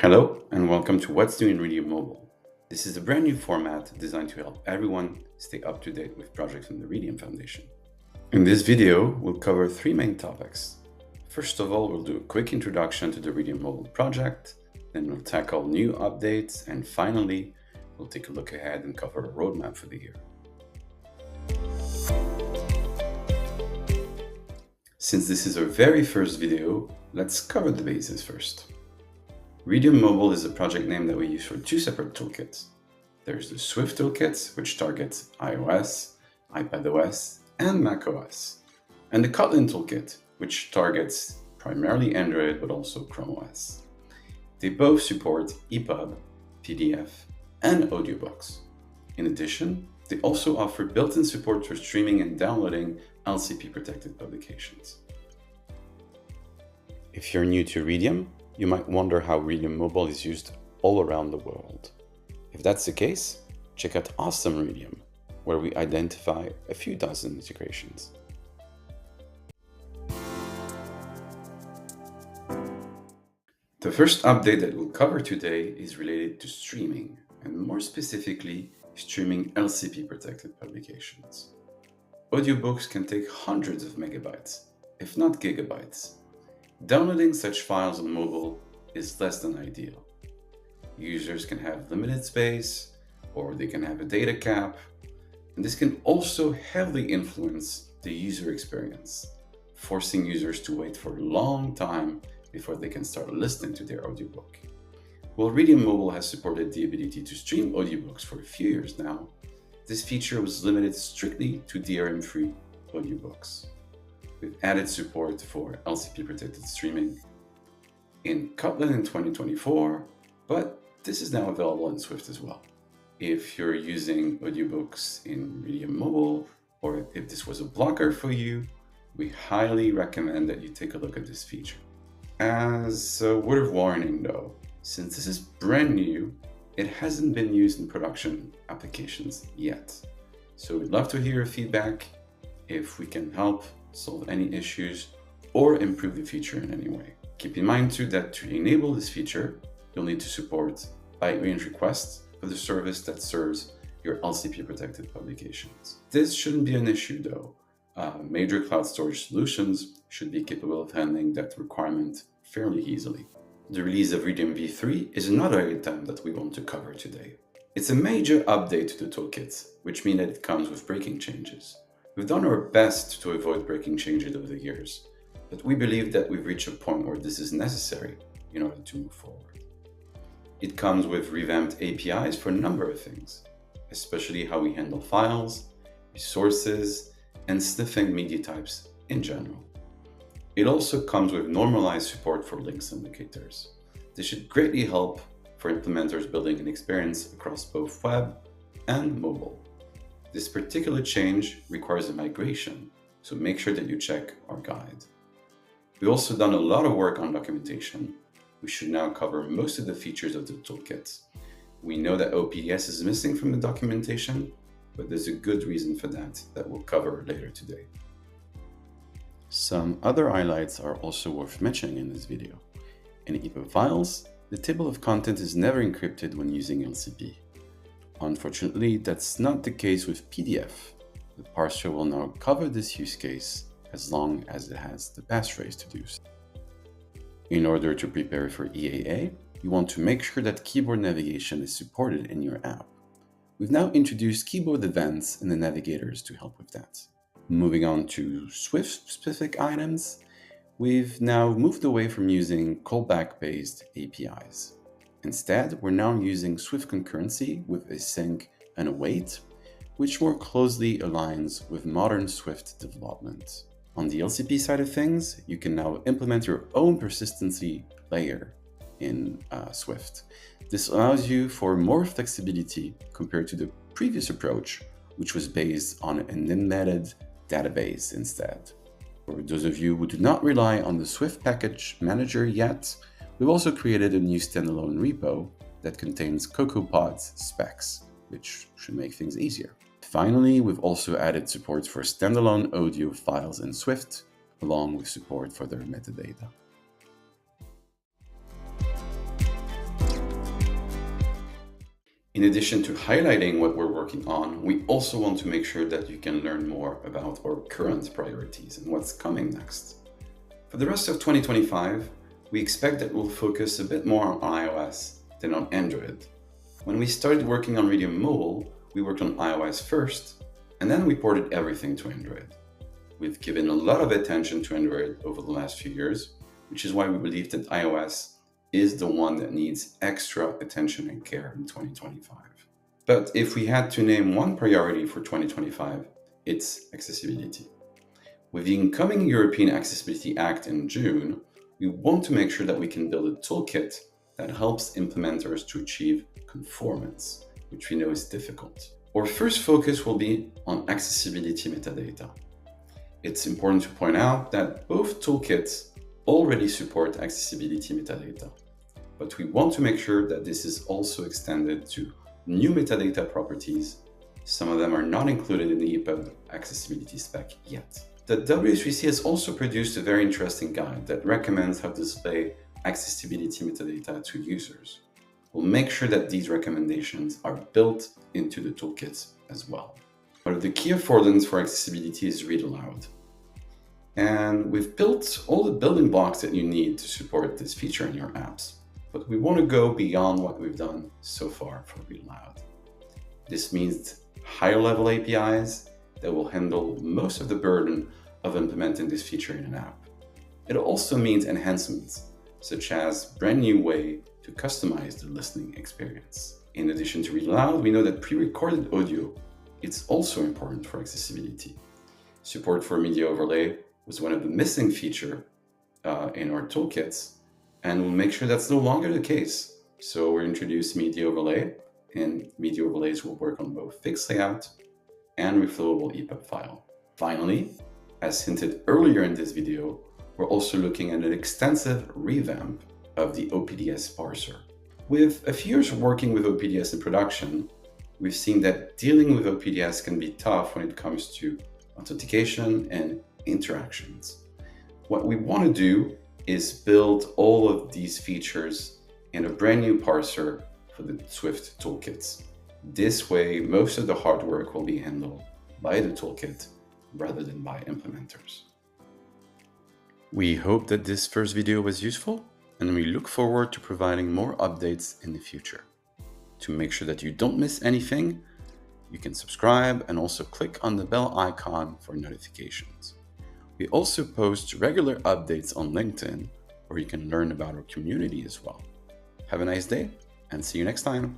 Hello and welcome to What's New in Readium Mobile. This is a brand new format designed to help everyone stay up to date with projects from the Readium Foundation. In this video, we'll cover three main topics. First of all, we'll do a quick introduction to the Readium Mobile project, then we'll tackle new updates, and finally, we'll take a look ahead and cover a roadmap for the year. Since this is our very first video, let's cover the bases first. Readium Mobile is a project name that we use for two separate toolkits. There's the Swift toolkit, which targets iOS, iPadOS, and macOS, and the Kotlin toolkit, which targets primarily Android but also Chrome OS. They both support EPUB, PDF, and audiobooks. In addition, they also offer built-in support for streaming and downloading LCP-protected publications. If you're new to Readium, you might wonder how Readium Mobile is used all around the world. If that's the case, check out Awesome Readium, where we identify a few dozen integrations. The first update that we'll cover today is related to streaming, and more specifically, streaming LCP-protected publications. Audiobooks can take hundreds of megabytes, if not gigabytes. Downloading such files on mobile is less than ideal. Users can have limited space, or they can have a data cap, and this can also heavily influence the user experience, forcing users to wait for a long time before they can start listening to their audiobook. While Readium Mobile has supported the ability to stream audiobooks for a few years now, this feature was limited strictly to DRM-free audiobooks. We've added support for LCP-protected streaming in Kotlin in 2024, but this is now available in Swift as well. If you're using audiobooks in Readium Mobile, or if this was a blocker for you, we highly recommend that you take a look at this feature. As a word of warning though, since this is brand new, it hasn't been used in production applications yet. So we'd love to hear your feedback if we can help solve any issues or improve the feature in any way. Keep in mind too that to enable this feature, you'll need to support byte range requests for the service that serves your LCP protected publications. This shouldn't be an issue though. Major cloud storage solutions should be capable of handling that requirement fairly easily. The release of Readium V3 is another item that we want to cover today. It's a major update to the toolkit, which means that it comes with breaking changes. We've done our best to avoid breaking changes over the years, but we believe that we've reached a point where this is necessary in order to move forward. It comes with revamped APIs for a number of things, especially how we handle files, resources, and sniffing media types in general. It also comes with normalized support for links indicators. This should greatly help for implementers building an experience across both web and mobile. This particular change requires a migration, so make sure that you check our guide. We've also done a lot of work on documentation. We should now cover most of the features of the toolkit. We know that OPDS is missing from the documentation, but there's a good reason for that we'll cover later today. Some other highlights are also worth mentioning in this video. In EPUB files, the table of content is never encrypted when using LCP. Unfortunately, that's not the case with PDF. The parser will now cover this use case as long as it has the passphrase to do so. In order to prepare for EAA, you want to make sure that keyboard navigation is supported in your app. We've now introduced keyboard events in the navigators to help with that. Moving on to Swift-specific items, we've now moved away from using callback-based APIs. Instead, we're now using Swift concurrency with a sync and a wait, which more closely aligns with modern Swift development. On the LCP side of things, you can now implement your own persistency layer in Swift. This allows you for more flexibility compared to the previous approach, which was based on an embedded database instead. For those of you who do not rely on the Swift package manager yet, we've also created a new standalone repo that contains CocoaPod's specs, which should make things easier. Finally, we've also added support for standalone audio files in Swift, along with support for their metadata. In addition to highlighting what we're working on, we also want to make sure that you can learn more about our current priorities and what's coming next. For the rest of 2025, we expect that we'll focus a bit more on iOS than on Android. When we started working on Readium Mobile, we worked on iOS first, and then we ported everything to Android. We've given a lot of attention to Android over the last few years, which is why we believe that iOS is the one that needs extra attention and care in 2025. But if we had to name one priority for 2025, it's accessibility. With the incoming European Accessibility Act in June, we want to make sure that we can build a toolkit that helps implementers to achieve conformance, which we know is difficult. Our first focus will be on accessibility metadata. It's important to point out that both toolkits already support accessibility metadata, but we want to make sure that this is also extended to new metadata properties. Some of them are not included in the EPUB accessibility spec yet. The W3C has also produced a very interesting guide that recommends how to display accessibility metadata to users. We'll make sure that these recommendations are built into the toolkits as well. One of the key affordance for accessibility is Read Aloud. And we've built all the building blocks that you need to support this feature in your apps, but we want to go beyond what we've done so far for Read Aloud. This means higher level APIs that will handle most of the burden of implementing this feature in an app. It also means enhancements, such as a brand new way to customize the listening experience. In addition to Read Aloud, we know that pre-recorded audio is also important for accessibility. Support for media overlay was one of the missing features in our toolkits, and we'll make sure that's no longer the case. So we'll introduce media overlay, and media overlays will work on both fixed layout and reflowable EPUB file. Finally, as hinted earlier in this video, we're also looking at an extensive revamp of the OPDS parser. With a few years of working with OPDS in production, we've seen that dealing with OPDS can be tough when it comes to authentication and interactions. What we want to do is build all of these features in a brand new parser for the Swift toolkits. This way, most of the hard work will be handled by the toolkit rather than by implementers. We hope that this first video was useful, and we look forward to providing more updates in the future. To make sure that you don't miss anything, you can subscribe and also click on the bell icon for notifications. We also post regular updates on LinkedIn, where you can learn about our community as well. Have a nice day, and see you next time.